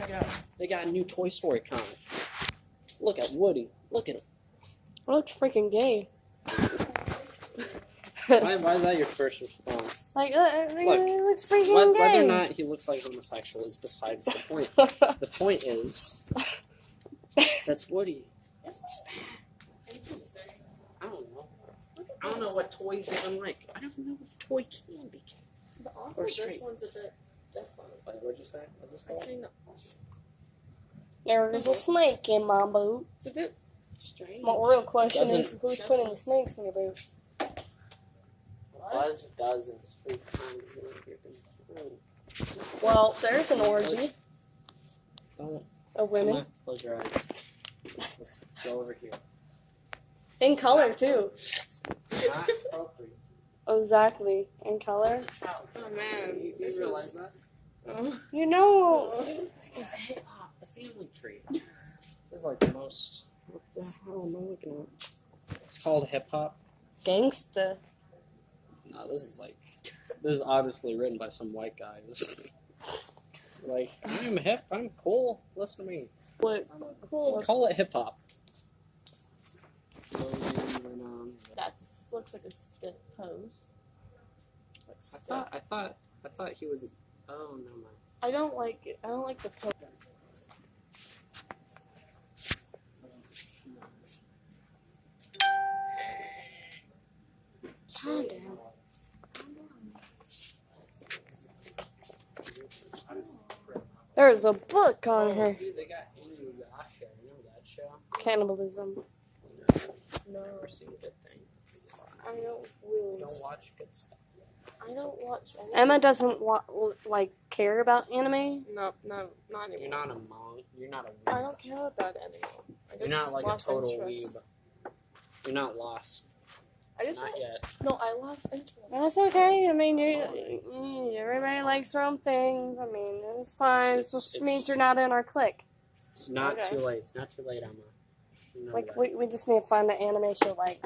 check it out. They got a new Toy Story comic. Look at Woody. Look at him. It looks freaking gay. Why is that your first response? Like, it looks freaking gay. Whether or not he looks like homosexual is besides the point. The point is, that's Woody. He's bad. Interesting. I don't know. I don't know what toys even like. I don't know if a toy can be. The offer Or of this straight. one's a bit different. What'd you say? What's this I called? seen the There is a snake in my boot. it's a bit Strange. My real question is, Doesn't- who's putting the snakes in your boot? Buzz doesn't. Well, there's an orgy Don't. of women. Close your eyes. Let's go over here. In color, too. Not appropriate. Exactly. In color. oh man, You this realize is that? You know. Hip hop, the family tree. This is like the most. What the hell am I looking at? It's called hip hop. Gangsta. No, this is obviously written by some white guy. Like, I'm hip, I'm cool. Listen to me. What? Cool. Call it hip hop. that's looks like a stiff pose. Looks I stiff. thought he was. Oh no, man. I don't like it. I don't like the pose. Calm down. There's a book on her. Dude, they got Inuyasha. Remember that show? Cannibalism. No, Never seen a good thing. I don't really. Don't watch good stuff. I don't watch anything. Emma doesn't like care about anime. No, not anymore. You're not a mom. You're not a. I don't care about it anymore. I You're just not like a lost total interest. weeb. You're not lost. I just Not yet. no. I lost interest. That's okay. I mean, everybody likes their own things. I mean, it's fine. It just means you're not in our clique. It's not Okay. too late. It's not too late, Emma. You know Like, that. we just need to find the anime show like.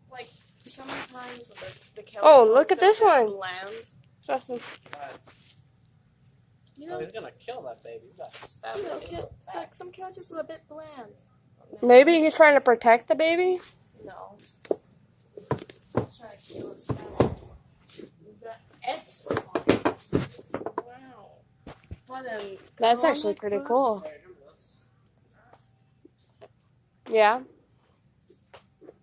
Like sometimes with the characters. Oh, look at this they're one. Bland. Justin. You Oh, know, he's gonna kill that baby. He's gonna stab you know, it in the it's like some characters are a bit bland. Maybe he's trying to protect the baby? No. Let's try to kill us now. The X. Wow. What a That's actually comic pretty book? cool. Hey, remember this? Yeah.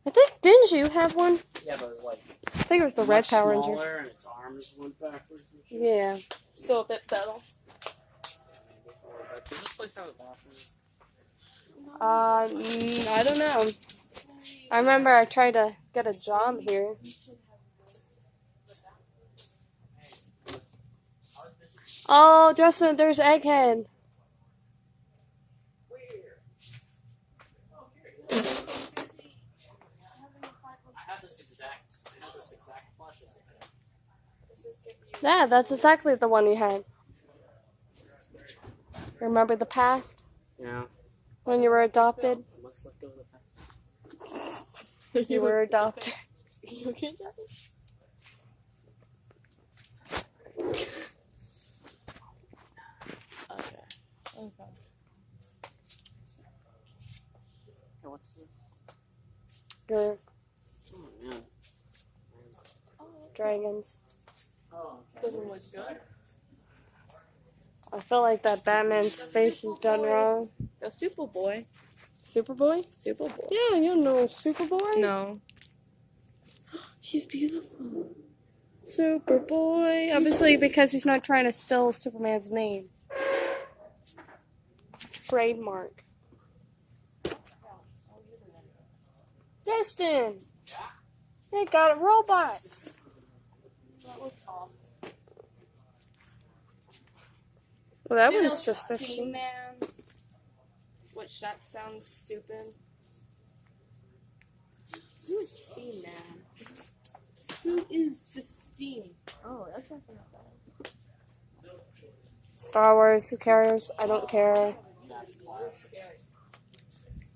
I think, didn't you have one? Yeah, but like I think it was the Red much Power Ranger. smaller, and its arms went backwards. And shit. Yeah. So a bit better. Yeah, maybe before, but does this place have a bathroom? I don't know. I remember I tried to get a job here. Oh, Justin, there's Egghead. I had this exact plush as a kid. Yeah, that's exactly the one you had. Remember the past? Yeah. When you were adopted? I must let go of the past. You were adopted. You okay, Jackie? Okay. Okay. Hey, what's this? Your Oh man. dragons. Oh, Doesn't look good. I feel like that Batman's face is done wrong. The Superboy. Superboy? Superboy. Yeah, you know Superboy. No. She's beautiful. Superboy. Obviously, because he's not trying to steal Superman's name. Trademark. Justin! They got robots! That looks off. Well, that You know one's just Steam 15. Man. Which that sounds stupid. Who is Steam Man? Who is the Steam? Oh, that's not bad. Star Wars, who cares? I don't care. That's classic.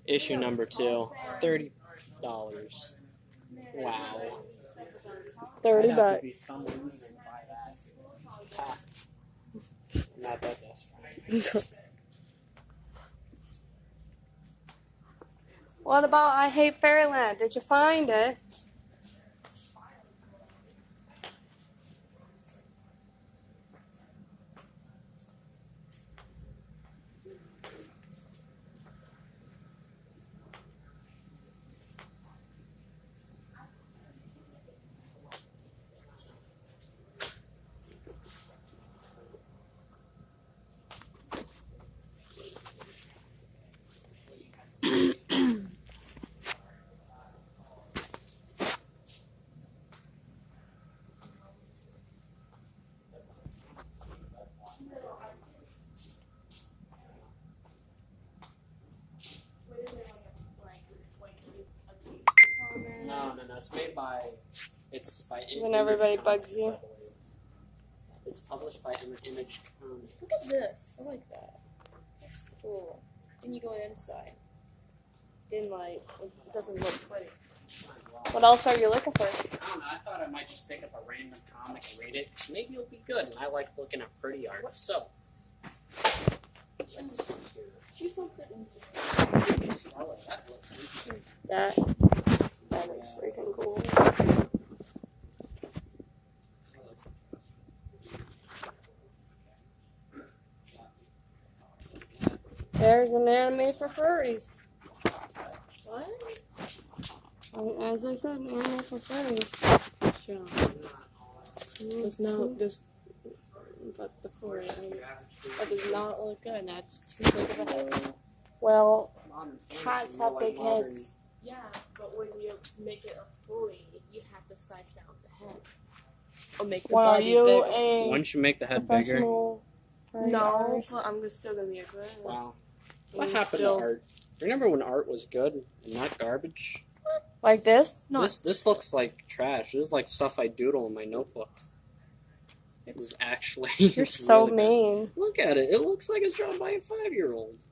Issue number 2, $30. Wow. 30 I'd have to bucks. be some loser to buy that. Ha. What about I Hate Fairyland? Did you find it? No. It's made by. It's by. When everybody bugs you. I believe. It's published by Image Comics. Look at this. I like that. That's cool. Then you go inside. Then like it doesn't look pretty. What else are you looking for? I don't know. I thought I might just pick up a random comic and read it. Maybe it'll be good. And I like looking at pretty art. So. Let's see here. Choose something and just. Oh, that looks interesting. That is freaking cool. There's an anime for furries. What? As I said, an anime for furries. Yeah. Does not this. But the forehead. That does not look good. That's too big of a head. Well, Modern cats fantasy, have more big like modern- heads. Yeah, but when you make it a furry, you have to size down the head. Or make the Well, are body you bigger. a Once you make the head bigger, professional furry No, artist? but I'm still gonna be a good. wow. What You happened still- to art? Remember when art was good and not garbage? Like this? No. This looks like trash. This is like stuff I doodle in my notebook. It's It's actually. You're it's so really bad. mean. Look at it. It looks like it's drawn by a 5-year-old.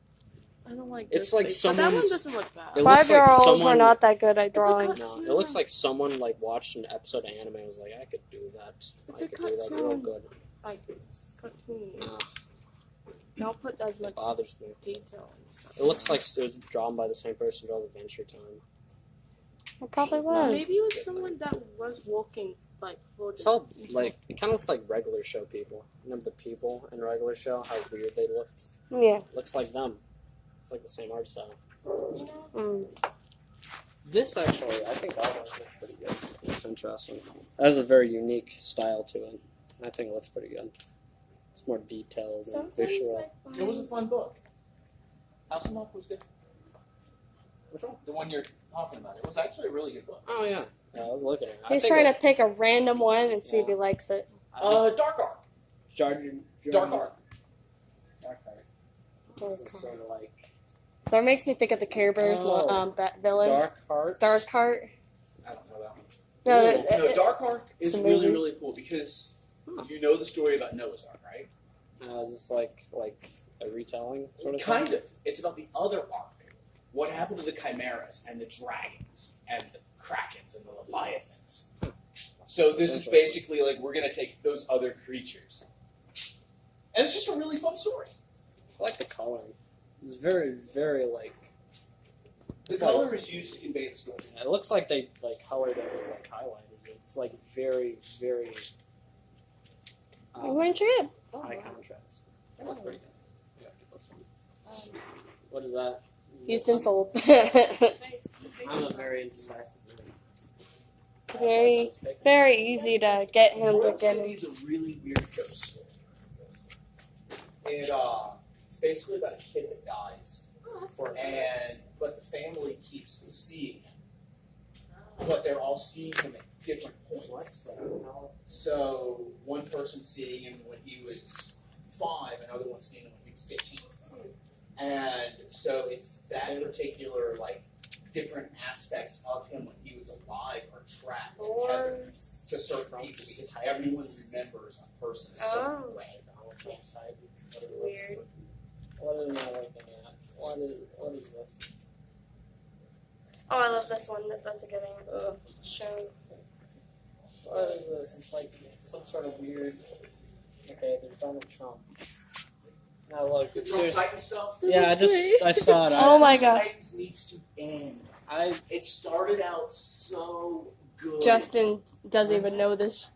I don't like. It's this like face, but that one someone's- doesn't look bad. It looks like 5-year-olds are someone- not that good at a drawing. cartoon. No, it looks like someone like watched an episode of anime and was like, I could do that. It's I a could do that real cartoon. good. Like it's cartoon. No, Don't put as much it bothers me. detail and stuff. It looks like it was drawn by the same person who draws Adventure Time. It probably It's was. not- Maybe it was someone that was walking like floating. It's all like it kind of looks like regular show people. Remember the people in regular show? How weird they looked. Yeah. Looks like them. It's like the same art style. Mm. This actually, I think that one looks pretty good. It's interesting. It has a very unique style to it. I think it looks pretty good. It's more detailed and Sometimes visual. I It was a find- fun book. House of Milk was good. Which one? The one you're talking about. It was actually a really good book. Oh yeah, yeah. I was looking at it. He's trying to pick a random one and see if he likes it. Dark Ark. Dark Ark. Dark Art. Okay. It's sort of like That makes me think of the Care Bears Oh. villain. Dark Heart. Dark Heart. I don't know that one. No, No, Dark Ark is it's a really, movie. really cool because Huh. you know the story about Noah's Ark, right? Is this like a retelling sort of Kind thing? of. It's about the other Ark. What happened to the Chimeras and the Dragons and the Krakens and the Leviathans? So this is basically like we're going to take those other creatures. And it's just a really fun story. I like the coloring. It's very, very like. The color is used to convey the story. It looks like they like colored it or like highlighted it. It's like very, very You went trip. Oh, high wow. contrast. It looks pretty good. Yeah, get this one. Um, What is that? He's been sold. I'm a very indecisive man. Very, very easy to get him to World get City him. is a really weird ghost story. It's basically about a kid that dies, but the family keeps seeing him, but they're all seeing him at different points. So one person's seeing him when he was 5, another one's seeing him when he was 15, and so it's that particular like different aspects of him when he was alive are trapped and tethered to certain people because everyone remembers a person a certain Oh. way. Weird. What am I looking at? What is this? Oh, I love this one. That's a good show. What is this? It's like some sort of weird. Okay, there's Donald Trump. Now look, The Drunk seriously. Titan stuff. Yeah, I saw it. Oh my Drunk gosh. Titans needs to end. I It started out so good. Justin doesn't even know this.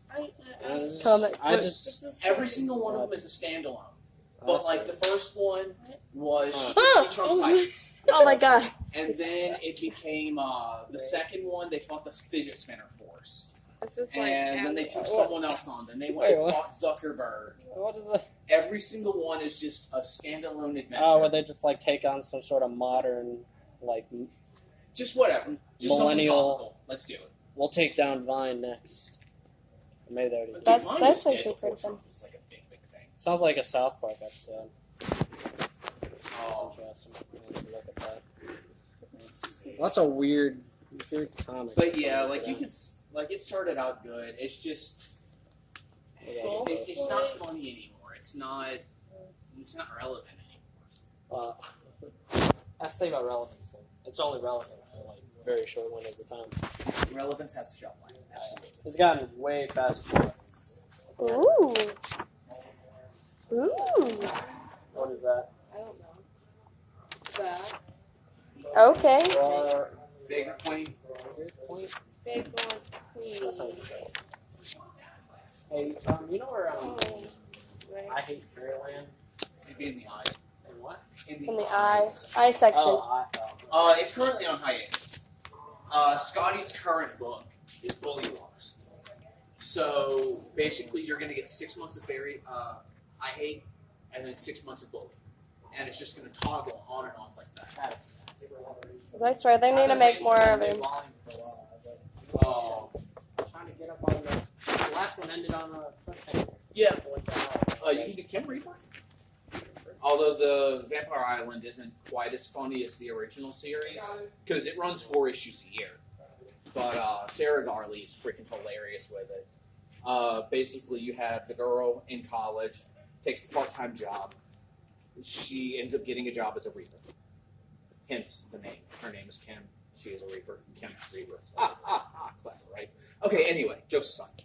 Comment. I What- just Every single one of them is a standalone. But like the first one was Huh. Drunk Titans. Oh my god. And then it became the second one. They fought the Fidget Spinner Force, It's just and then they took What? someone else on. Then they went Wait, and what? fought Zuckerberg. what is that? Every single one is just a standalone adventure. Oh, where they just like take on some sort of modern, like Just whatever. Just Millennial- something topical. Let's do it. we'll take down Vine next. Or maybe they already did. That's- Mine that's was dead actually before pretty fun. Trump was like a big thing. Sounds like a South Park episode. Oh, Interesting. I need to look at that. That's a weird comic. but yeah, like you could, like it started out good. It's just, it's not funny anymore. It's not relevant anymore. That's the thing about relevance. It's only relevant for like very short windows of time. Relevance has a shelf life. Absolutely. It's gotten way faster. Ooh. Ooh. What is that? I don't know. That Okay. Or Bigger point. big one, That's how please. you say it. Hey, you know where Oh, right. I hate Fairyland? It'd be in the eye. And what? In the eye section. It's currently on hiatus. Scotty's current book is Bully Wars. So basically, you're going to get 6 months of Fairy, I Hate, and then 6 months of Bully, and it's just going to toggle on and off like that. I swear they need to make more of it. Oh, Trying to get up on the last one ended on a cliffhanger. yeah. You can do Kim Reaper. Although the Vampire Island isn't quite as funny as the original series, because it runs 4 issues a year. But Sarah Garley's freaking hilarious with it. Basically, you have the girl in college, takes the part-time job. She ends up getting a job as a Reaper. Hence the name. Her name is Kim. She is a Reaper. Kim Reaper. Clever, right? Okay, anyway, jokes aside.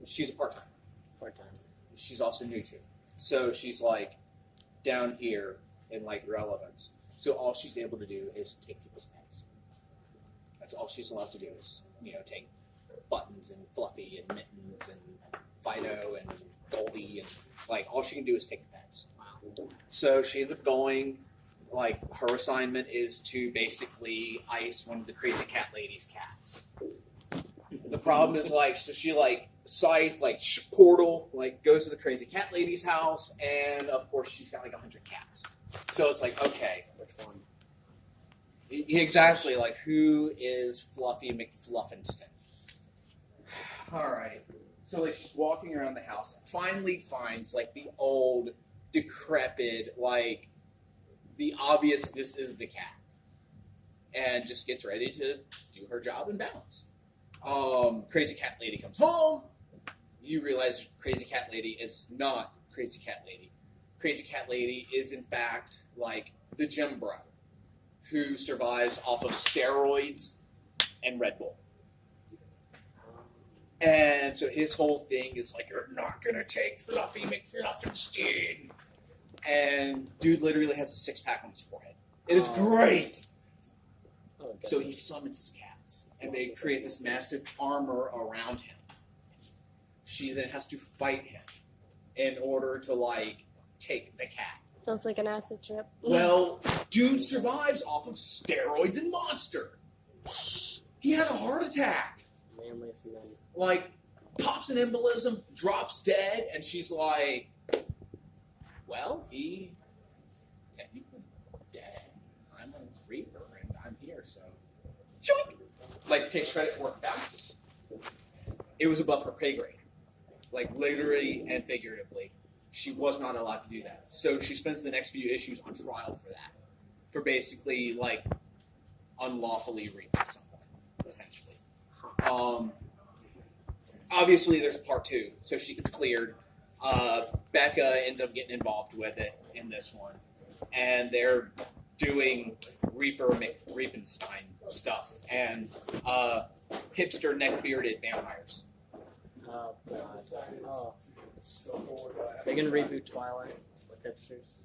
She's a part-time. Part-time. She's also new to it. So she's like down here in like relevance. So all she's able to do is take people's pets. That's all she's allowed to do is, take Buttons and Fluffy and Mittens and Fido and Goldie and like all she can do is take the pets. So she ends up going, like her assignment is to basically ice one of the crazy cat lady's cats. The problem is so she Scythe, portal, goes to the crazy cat lady's house, and of course she's got 100 cats. So it's okay. Which one? Exactly, who is Fluffy McFluffinston? Alright. So she's walking around the house, finally finds the old, decrepit, the obvious this is the cat. And just gets ready to do her job and bounce. Crazy cat lady comes home. You realize Crazy Cat Lady is not Crazy Cat Lady. Crazy Cat Lady is, in fact, the gym bro who survives off of steroids and Red Bull. And so his whole thing is you're not going to take Fluffy McFluffinstein. And dude literally has a 6-pack on his forehead. It is great! Oh, So he summons his cats, and they create this massive armor around him. She then has to fight him in order to take the cat. Sounds like an acid trip. Well, dude survives off of steroids and Monster. He has a heart attack. Manliest men. Pops an embolism, drops dead, and she's like, well, he technically dead. I'm a Reaper, and I'm here, so joink! Takes credit for it, bounces. It was above her pay grade. Literally and figuratively. She was not allowed to do that. So she spends the next few issues on trial for that. For basically, unlawfully raping someone, essentially. Obviously, there's part 2, so she gets cleared. Becca ends up getting involved with it in this one. And they're doing Reaper McReapenstein stuff. And hipster neck-bearded vampires. Oh, God. Oh. They can reboot Twilight. hipsters.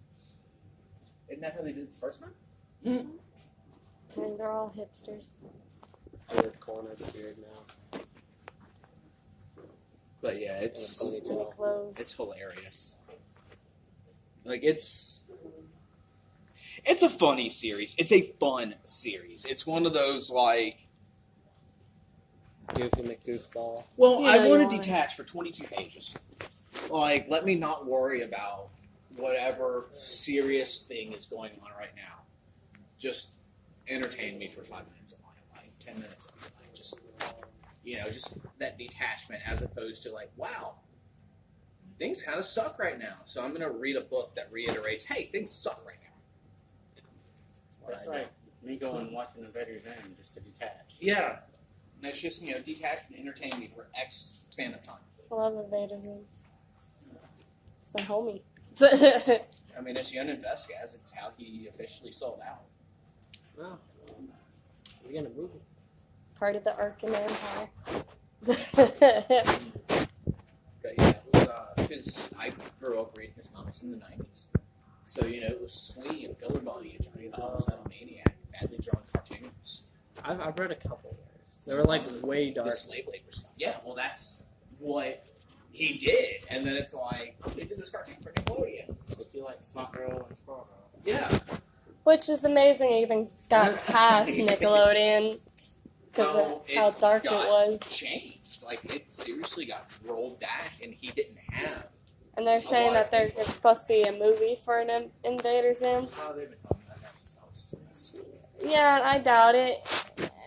Isn't that how they did it the first time? I mean, they're all hipsters. Edward Cullen has a beard now. But yeah, And a it's Many ponytail. clothes. hilarious. Like it's a funny series. It's a fun series. It's one of those like, Goofy McGoofball. well, You I know want you to are. detach for 22 pages. Like, let me not worry about whatever serious thing is going on right now. Just entertain me for 5 minutes of my life, 10 minutes of my life. Just, just that detachment as opposed to like, wow, things kind of suck right now. So I'm going to read a book that reiterates, hey, things suck right now. That's like me going and watching Invader's End just to detach. Yeah. And it's just, detach and entertain me for X span of time. I love Invaders. It's my homie. I mean, it's Yonan Vasquez. It's how he officially sold out. Oh. We're getting a movie. Part of the Arkan Empire. But yeah, it was because I grew up reading his comics in the 90s. So, it was Squee and Filler Body and Johnny the Homicidal Maniac, badly drawn cartoons. I've read a couple of those. They were like way The dark. slave labor stuff. Yeah, well, that's what he did. And then it's like, they did this cartoon for Nickelodeon. Like you like Smart Girl and Squirrel Girl. Yeah. Which is amazing it even got past Nickelodeon because Oh, of how dark it got was. changed. Like, it seriously got rolled back, and he didn't have. And they're saying that it's supposed to be a movie for an Invader Zim. Oh, they've been talking about that since I was in school. Yeah, I doubt it.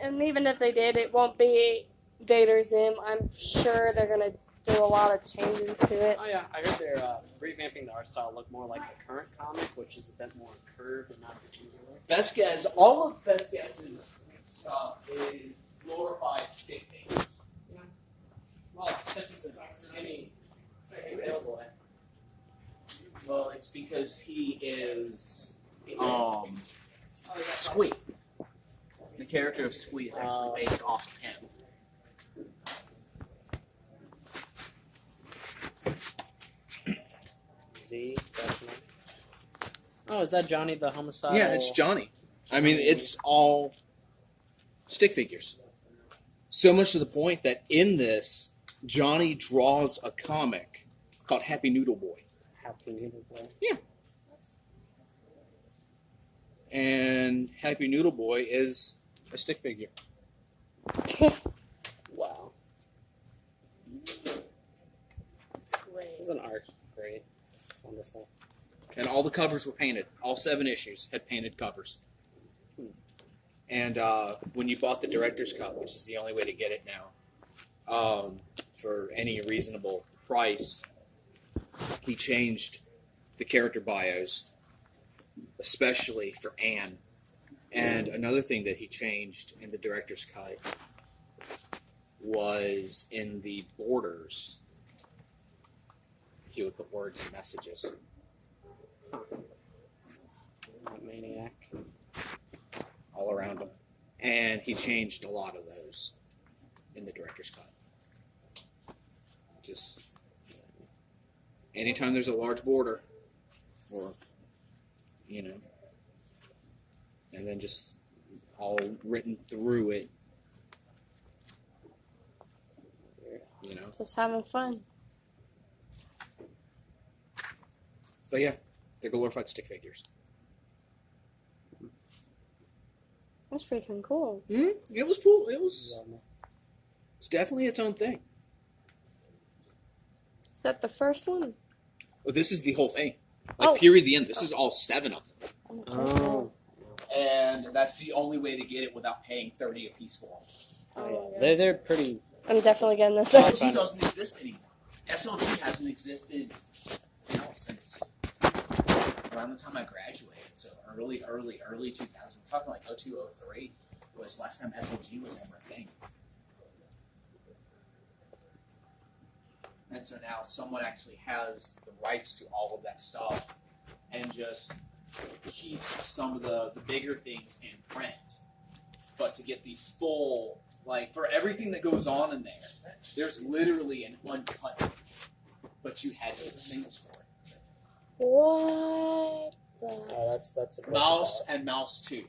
And even if they did, it won't be Vader Zim. I'm sure they're gonna do a lot of changes to it. Oh yeah, I heard they're revamping the art style to look more like the current comic, which is a bit more curved and not as angular. Vasquez, all of Vasquez's stuff is glorified stick figures. Well, especially since like skinny available. Well, it's because he is Squee. The character of Squee is actually based off of him. Z. Definitely. Oh, is that Johnny the Homicidal? Yeah, it's Johnny. I mean, it's all stick figures. So much to the point that in this, Johnny draws a comic called Happy Noodle Boy. Happy Noodle Boy. And Happy Noodle Boy is a stick figure. Wow. Isn't art great? It's wonderful. And all the covers were painted. All 7 issues had painted covers. And when you bought the director's cut, which is the only way to get it now, for any reasonable price, he changed the character bios, especially for Anne. And another thing that he changed in the director's cut was in the borders, he would put words and messages. That maniac. All around him. And he changed a lot of those in the director's cut. Just anytime there's a large border, or, and then just all written through it, Just having fun. But yeah, they're glorified stick figures. That's freaking cool. It was cool. It's definitely its own thing. Is that the first one? Oh, this is the whole thing. Like, Oh. period, the end. This is all 7 of them. Oh. And that's the only way to get it without paying $30 a piece for them. Oh, my God. They're pretty. I'm definitely getting this. SLG doesn't exist anymore. SLG hasn't existed since around the time I graduated. So early 2000s. We're talking like 02, 03 was the last time SLG was ever a thing. And so now someone actually has the rights to all of that stuff and just keeps some of the bigger things in print. But to get the full, like, for everything that goes on in there, there's literally an uncut, but you had to get the singles for it. What? That's a bit Mouse and Mouse 2.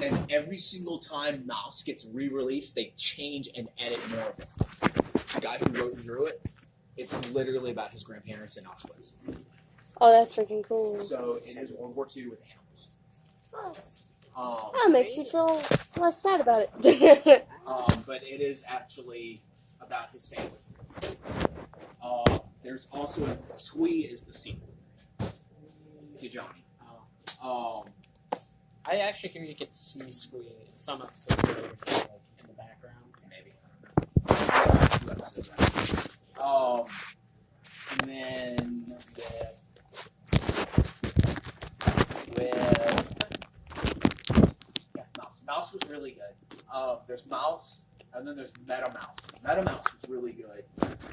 And every single time Mouse gets re-released, they change and edit more of it. The guy who wrote and drew it, it's literally about his grandparents in Auschwitz. Oh, that's freaking cool. So it is World War II with animals. That makes you feel less sad about it. But it is actually about his family. There's also Squee is the sequel to Johnny. I actually hear you could see Squee in some episodes, like in the background. Maybe. And then Mouse. Mouse was really good. There's Mouse, and then there's Meta Mouse. Meta Mouse was really good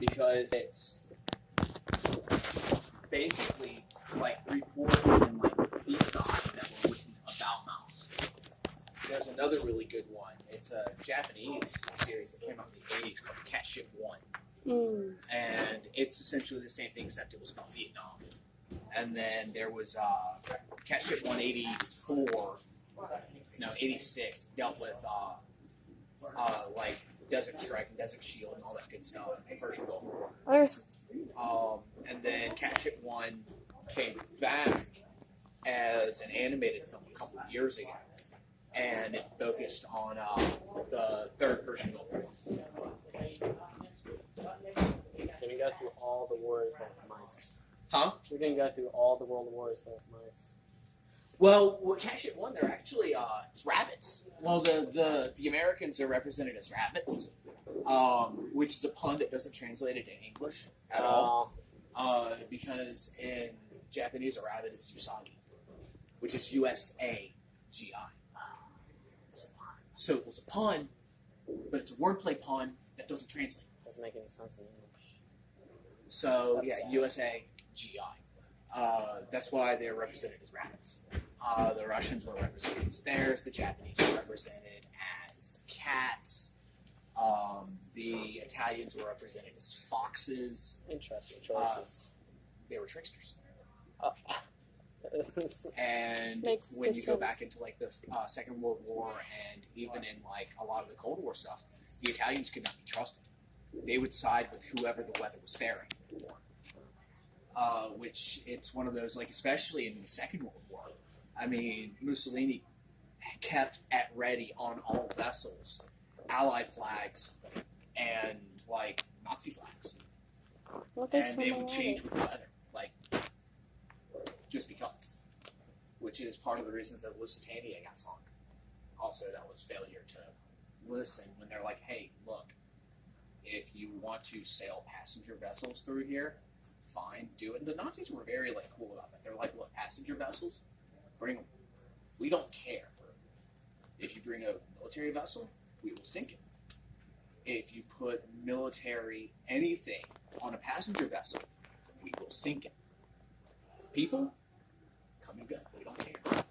because it's basically like reporting and like B-sides that were written about Mouse. There's another really good one. It's a Japanese series that came out in the 80s called Catship 1. And it's essentially the same thing except it was about Vietnam. And then there was Catship 184, no, 86, dealt with like Desert Strike and Desert Shield and all that good stuff, Persian Gulf War. There's And then Catship 1 came back as an animated film a couple of years ago. And it focused on the Third Persian Gulf War. Can we go through all the wars with mice? Huh? We're gonna go through all the world wars with mice. Well, with Catship 1, they're actually it's rabbits. Well, the Americans are represented as rabbits, which is a pun that doesn't translate into English at all. Because in Japanese, a rabbit is Usagi, which is USAGI. So it was a pun, but it's a wordplay pun that doesn't translate. Doesn't make any sense in English. So That's yeah, sad. USAGI. That's why they're represented as rabbits. The Russians were represented as bears. The Japanese were represented as cats. The Italians were represented as foxes. Interesting choices. They were tricksters. Uh, And Makes when good you go sense. back into like the Second World War and even in like a lot of the Cold War stuff, the Italians could not be trusted. They would side with whoever the weather was fairing for. Which it's one of those, like especially in the Second World War. I mean, Mussolini kept at ready on all vessels Allied flags and like Nazi flags, what and they would change with the weather, like just because. Which is part of the reasons that Lusitania got sunk. Also, that was failure to listen when they're like, "Hey, look, if you want to sail passenger vessels through here, fine, do it." The Nazis were very like cool about that. They're like, "Look, passenger vessels, bring them. We don't care. If you bring a military vessel, we will sink it. If you put military anything on a passenger vessel, we will sink it. People, come and go. We don't care."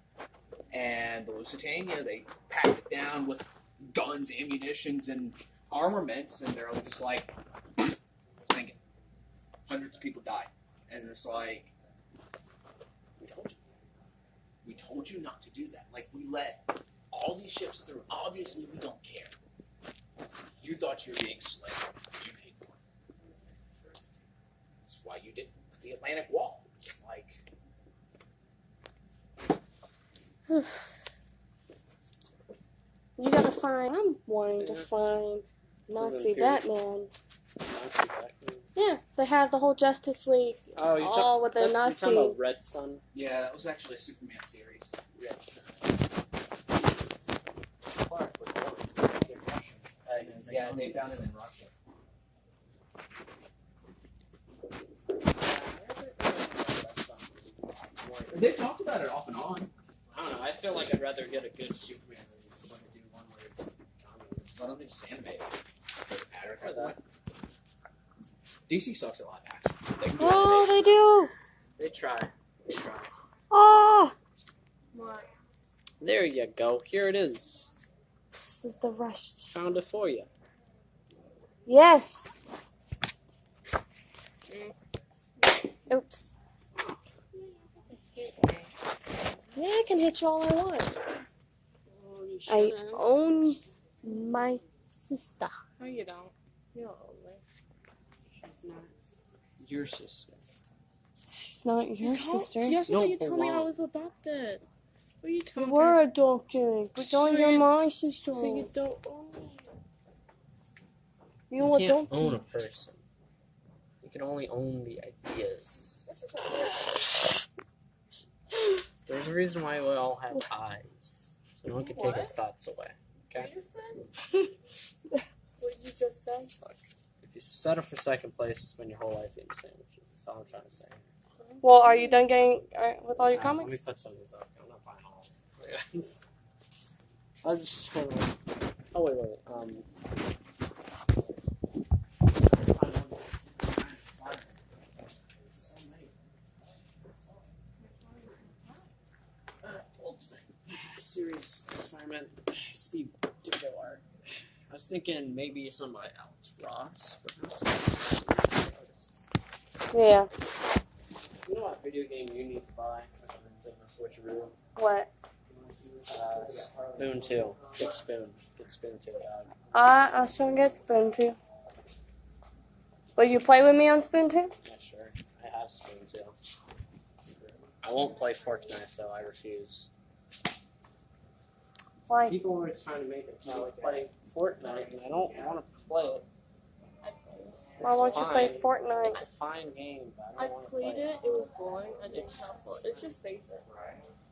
And the Lusitania, they packed it down with guns, ammunitions, and armaments, and they're just like, sink it. Hundreds of people died. And it's like, we told you. We told you not to do that. Like, we let all these ships through. Obviously, we don't care. You thought you were being slick. You paid for it. That's why you didn't put the Atlantic Wall. Like, You gotta find. I'm wanting to find Nazi Imperial. Batman. Nazi Batman. Yeah, they have the whole Justice League. Oh, you're All with their you're Nazi. talking about Red Sun. yeah, that was actually a Superman series. Yes. Clark was born. He's a Russian. Yeah, they found him in Russia. They've talked about it off and on. I don't know. I feel like I'd rather get a good Superman movie than to do one where it's communist. Why don't they just animate it? Doesn't matter. For that. DC sucks at live action. They can do Oh, animation. they do. They try. They try. Oh, what? There you go. Here it is. This is the rush. Found it for you. Yes. Oops. Yeah, I can hit you all I want. Oh, you I shouldn't. own my sister. No, you don't. You don't own me. She's not your sister. She's not your sister. Yesterday don't you told me I belong. was adopted. What are you You talking? were adopted, but So now you're you- my sister. So you don't own me. You You can't adopted. own a person. You can only own the ideas. There's a reason why we all have eyes. So no one can take our What? thoughts away. Okay? What you said? What you just said? If you settle for second place, you spend your whole life eating sandwiches. That's all I'm trying to say. Well, are you done getting with all your Let me comics? put some of these up. I'm not buying all of them. I was just gonna... Oh, wait. Series experiment, Steve Ditko art. I was thinking maybe some by Alex Ross, perhaps. Yeah. You know what video game you need to buy? Switcheroo. What? Spoon 2. Get Spoon. Get Spoon 2, dog. I shall get Spoon 2. Will you play with me on Spoon 2? Yeah, sure. I have Spoon 2. I won't play Fork Knife, though. I refuse. Why? People were trying to make it play Fortnite, and I don't want to play it. Why won't you play Fine. Fortnite? It's a fine game, but I I don't want to played play it. It was boring. I didn't have fun. It's just basic.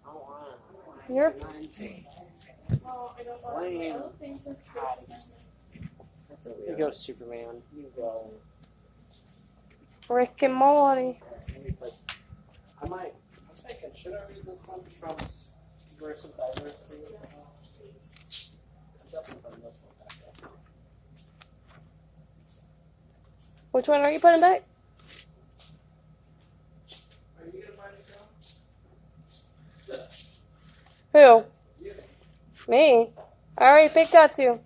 I don't want to. You're Oh, I don't Lame. other things that's basic. You go Superman. You go. Rick and Morty. I might. I'm thinking, should I read this one? Trump's versus diversity. I'm definitely putting this one back up. Which one are you putting back? Are you gonna buy it, Who? Me. I already picked out 2.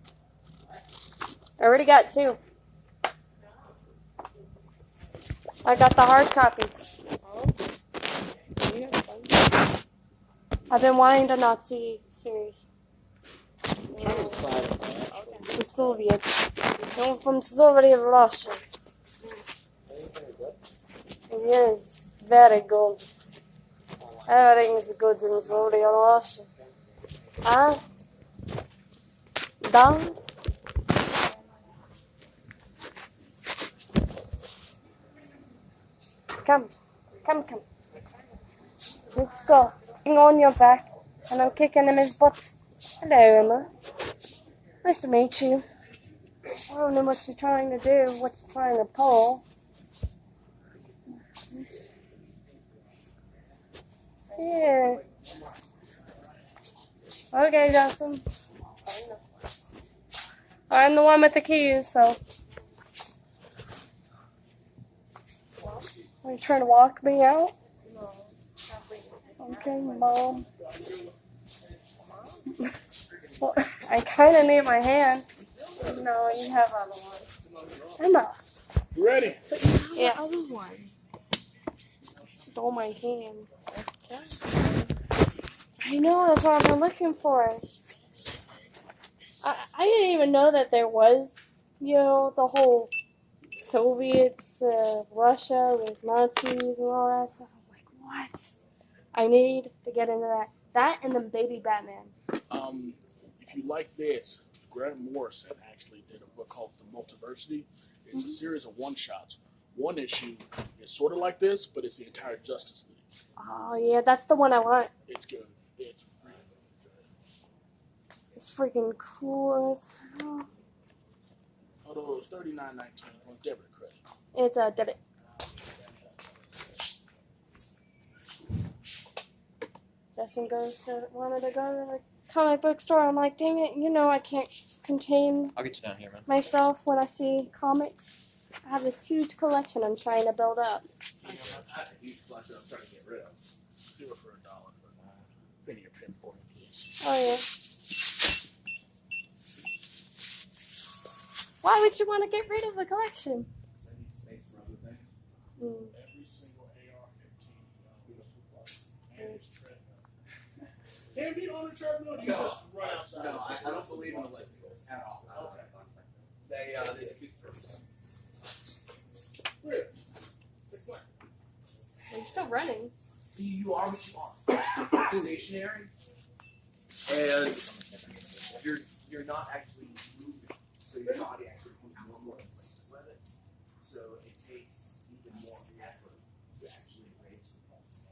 I already got 2. I got the hard copies. You have fun. I've been wanting the Nazi series. I'm trying to decide if I actually The Soviets. I'm from Soviet Russia. anything good. Yes, very good. Everything is good in Soviet Russia. Ah? Down? Come. Let's go. Hang on your back, and I'm kicking him his butt. Hello, Emma. Nice to meet you. I don't know what you're trying to do, what you're trying to pull. Yeah. Okay, Justin. I'm the one with the keys, so. Are you trying to walk me out? No. Okay, Mom. Well, I kind of need my hand. No, you have other ones. Emma. You ready? Yes. Other one. Stole my hand. I know, that's what I've been looking for. I didn't even know that there was, the whole Soviets, Russia with Nazis and all that stuff. I'm like, what? I need to get into that. That and the Baby Batman. If you like this, Grant Morrison actually did a book called The Multiversity. It's a series of one-shots. One issue is sort of like this, but it's the entire Justice League. Oh, yeah, that's the one I want. It's good. It's really good. It's freaking cool as hell. Although it was $39.19 on debit credit. It's a debit. Justin wanted to go to the comic book store. I'm like, dang it, I can't contain I'll get you down here, man. myself when I see comics. I have this huge collection I'm trying to build up. I have a huge collection I'm trying to get rid of. Do it for $1. Give me your pen for me, please. Oh, yeah. Why would you want to get rid of a collection? I need space for other things. Mm. Every single AR-15 and its treadmill. Andy on the treadmill? You No. just run outside. No, I don't believe in ellipticals at all. Okay. They defeat the purpose. Weird. It's fine. I'm still running. You are what you are. Stationary, and you're not actually moving, so your body actually moves more and more in place with it. So it takes even more effort to actually raise the pulse and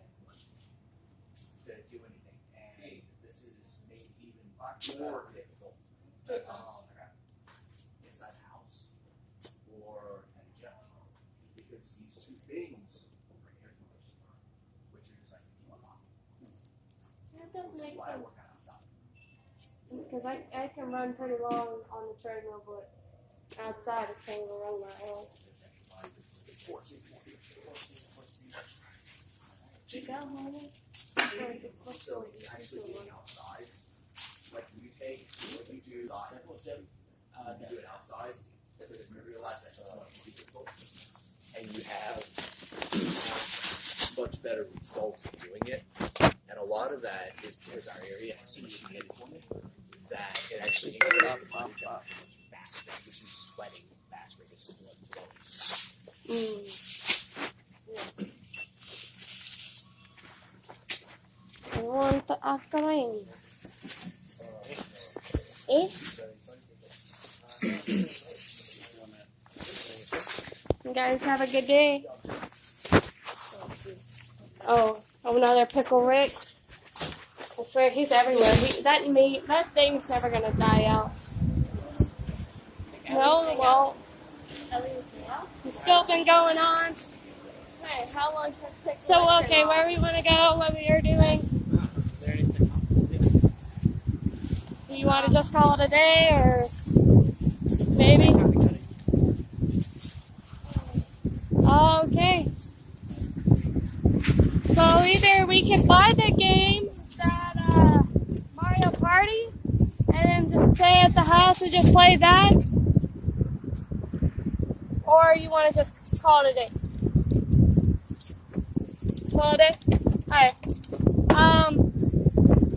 to do anything. And this is made even more difficult inside the house or at a gym, because these two things bring air conditioning, which are just like That does which is make why I sense. work out outside. Because I can run pretty long on the treadmill, but outside I can't even run my own. Go, honey. So actually being outside, like you take what you do outside, you do it outside, but then you realize that and you have much better results doing it. And a lot of that is because our area has so much humidity that it actually increases the body temperature faster, which is sweating faster, gets the blood flowing. I want the octarine. Eh? You guys have a good day. Oh, another Pickle Rick. I swear he's everywhere. That thing's never gonna die out. No, well, it's still been going on. Hey, how long has Pickle So Rick okay, been where on? we want to go? What we are doing? Do you want to just call it a day, or maybe? Okay. So either we can buy the game, that Mario Party, and then just stay at the house and just play that, or you want to just call it a day. Call it a day. Alright.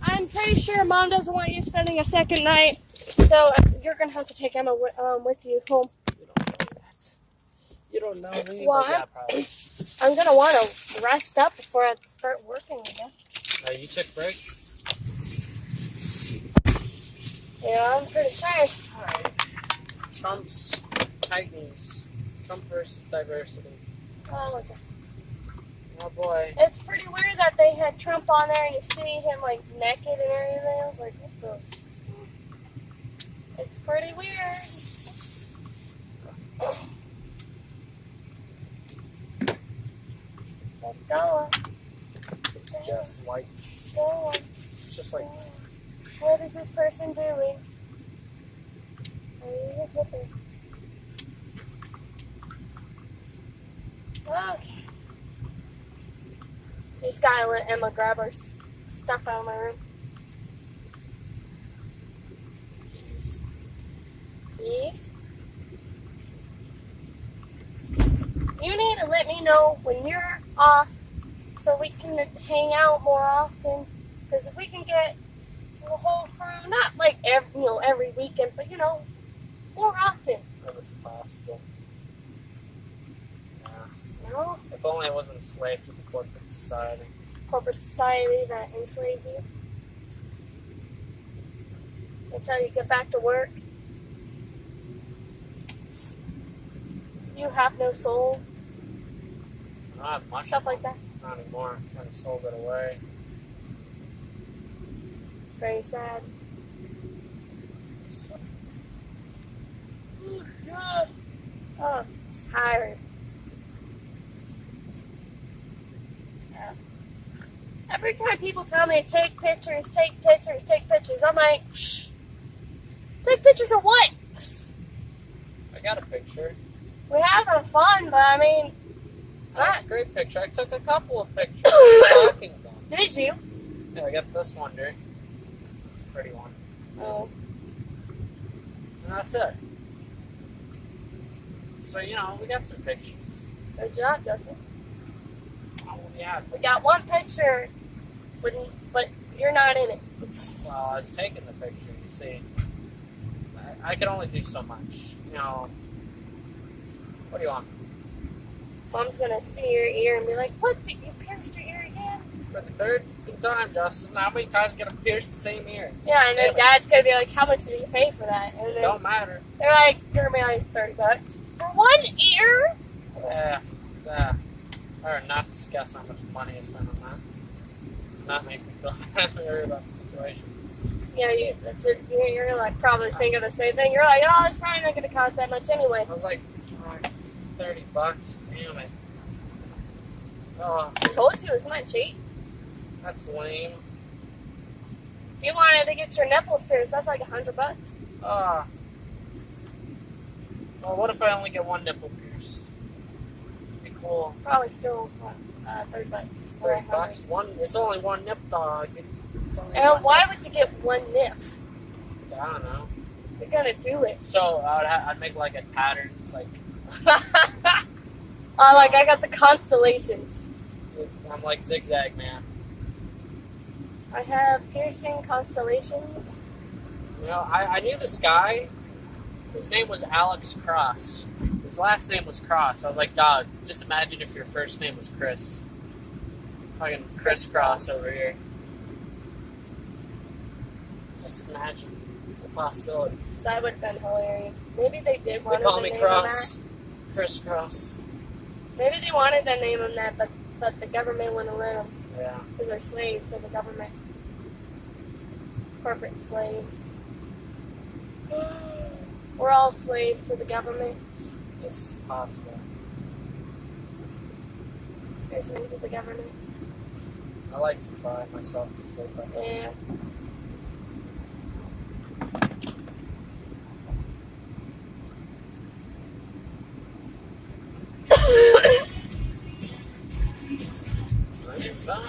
I'm pretty sure Mom doesn't want you spending a second night, so you're gonna have to take Emma with you home. You don't know me, Why? but yeah, probably. I'm gonna want to rest up before I start working again. You took break? Yeah, I'm pretty tired. Alright. Trump's Titans. Trump versus diversity. Oh, okay. Oh boy. It's pretty weird that they had Trump on there and you see him like naked and everything. I was like, what the? It's pretty weird. Keep going. It's just like, Going. it's just like, What is this person doing? Okay. I just gotta let Emma grab her stuff out of my room. geez. Yes. You need to let me know when you're off so we can hang out more often. Because if we can get the whole crew, not like every weekend, but more often. If it's possible. Yeah. No? If only I wasn't enslaved to the corporate society. Corporate society that enslaved you. Until you get back to work. You have no soul. Not much. Stuff like that. Not anymore. Kind of sold it away. It's very sad. Oh, God. Oh, it's tired. Yeah. Every time people tell me take pictures, I'm like, shh. Take pictures of what? I got a picture. We're having fun, but I mean, I got a great picture. I took a couple of pictures. Talking about. did you? Yeah, I got this one, dude. This is a pretty one. Oh. And that's it. So, we got some pictures. Good job, Justin. Oh, yeah. We got one picture, but You're not in it. Well, I was taking the picture. You see, I can only do so much. You know. What do you want? Mom's gonna see your ear and be like, "What? Did you pierced your ear again?" For the third time, Justin. How many times you gonna pierce the same ear? Yeah, and then Damn it. Dad's gonna be like, "How much did you pay for that?" And It then don't matter. they're like, "You're gonna be like $30 for one ear." Yeah. I would not discuss how much money I spent on that. Does not make me feel better about the situation. Yeah, you're like probably thinking the same thing. You're like, "Oh, it's probably not gonna cost that much anyway." I was like, $30. Damn it. Oh, I told you, isn't that cheap? that's lame. If you wanted to get your nipples pierced, that's like $100. Ah. Well, what if I only get one nipple pierced? Be cool. Probably still $30. or $30. One. It's only one nip, dog. It's only And one why nip. would you get one nip? I don't know. You're gonna do it. So I'd make like a pattern. It's like Like I got the constellations. I'm like Zigzag Man. I have piercing constellations. You know, I knew this guy. His name was Alex Cross. His last name was Cross. I was like, dog, just imagine if your first name was Chris. Fucking Chris Cross over here. Just imagine the possibilities. That would have been hilarious. Maybe they did They want call to me name Cross. Chris Cross. him that. Maybe they wanted to name him that, but the government wouldn't let them Yeah. because they're slaves to the government. Corporate slaves. We're all slaves to the government. It's possible. They're slaves to the government. I like to buy myself to sleep. Yeah. It's fine.